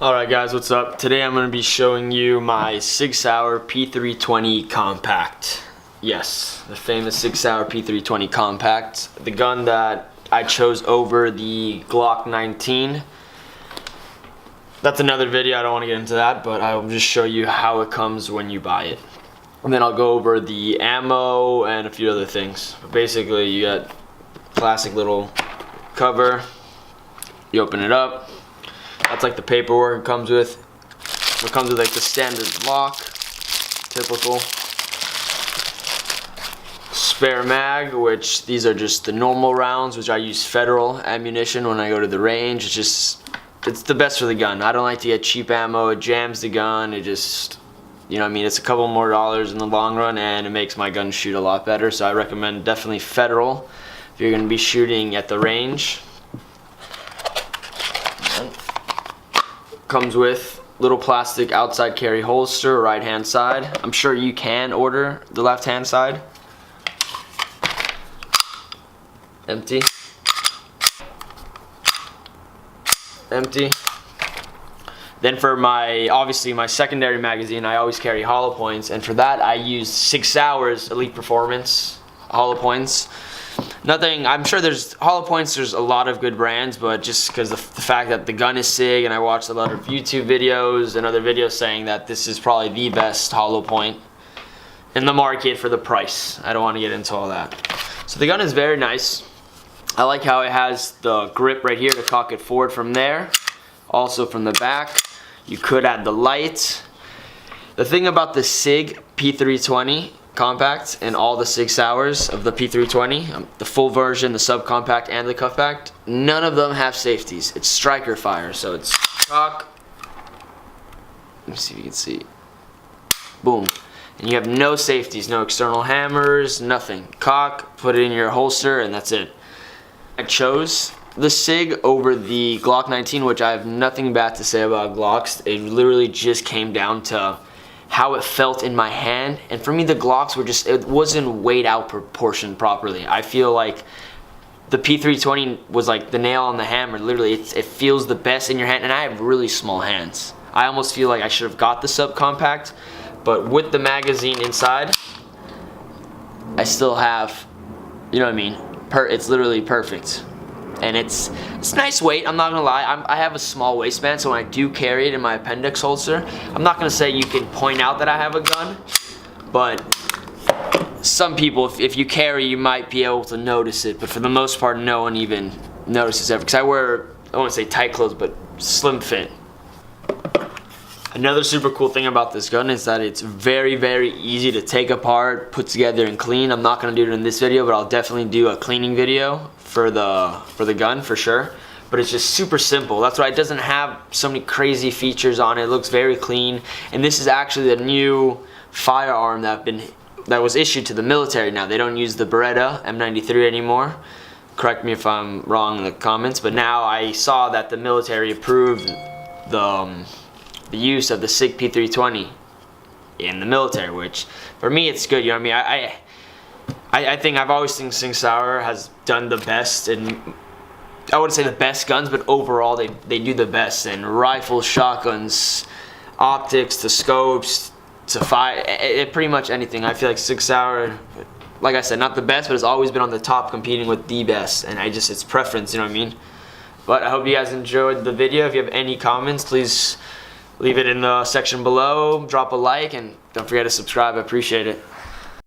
Alright guys, what's up? Today I'm going to be showing you my Sig Sauer P320 Compact. Yes, the famous Sig Sauer P320 Compact. The gun that I chose over the Glock 19. That's another video, I don't want to get into that, but I'll just show you how it comes when you buy it. And then I'll go over the ammo and a few other things. But basically, you got classic little cover. You open it up. That's like the paperwork it comes with. It comes with like the standard lock, typical. Spare mag, which these are just the normal rounds, which I use Federal ammunition when I go to the range. It's the best for the gun. I don't like to get cheap ammo. It jams the gun. It just, you know what I mean? It's a couple more dollars in the long run, and it makes my gun shoot a lot better. So I recommend definitely Federal if you're going to be shooting at the range. Comes with little plastic outside carry holster, right hand side. I'm sure you can order the left hand side. Empty. Empty. Then for obviously my secondary magazine, I always carry hollow points, and for that I use Sig Sauer's Elite Performance hollow points. Nothing, I'm sure there's hollow points, there's a lot of good brands, but just because the fact that the gun is Sig, and I watched a lot of YouTube videos and other videos saying that this is probably the best hollow point in the market for the price. I don't want to get into all that. So the gun is very nice. I like how it has the grip right here to cock it forward from there. Also from the back, you could add the light. The thing about the Sig P320 Compact and all the Sig Sauers of the P320, the full version, the subcompact, and the compact, none of them have safeties. It's striker fire, so it's cock. Let me see if you can see. Boom. And you have no safeties, no external hammers, nothing. Cock, put it in your holster, and that's it. I chose the Sig over the Glock 19, which I have nothing bad to say about Glocks. It literally just came down to how it felt in my hand, and for me the Glocks were just, it wasn't weighed out proportioned properly. I feel like the P320 was like the nail on the hammer. Literally, it feels the best in your hand, and I have really small hands. I almost feel like I should have got the subcompact, but with the magazine inside, I still have, you know what I mean? It's literally perfect. And it's nice weight, I'm not gonna lie. I have a small waistband, so when I do carry it in my appendix holster, I'm not gonna say you can point out that I have a gun, but some people, if you carry, you might be able to notice it, but for the most part, no one even notices it, because I wear, I won't say tight clothes, but slim fit. Another super cool thing about this gun is that it's very, very easy to take apart, put together, and clean. I'm not gonna do it in this video, but I'll definitely do a cleaning video for the gun for sure. But it's just super simple. That's why it doesn't have so many crazy features on it. It looks very clean, and this is actually the new firearm that was issued to the military now. They don't use the Beretta M93 anymore. Correct me if I'm wrong in the comments, but now I saw that the military approved the use of the Sig P320 in the military, which for me it's good. You know what I mean? I think I've always think Sig Sauer has done the best in, I wouldn't say the best guns, but overall they do the best in rifles, shotguns, optics, to scopes, to fire, pretty much anything. I feel like Sig Sauer, like I said, not the best, but has always been on the top competing with the best, and it's preference, you know what I mean? But I hope you guys enjoyed the video. If you have any comments, please leave it in the section below, drop a like, and don't forget to subscribe. I appreciate it.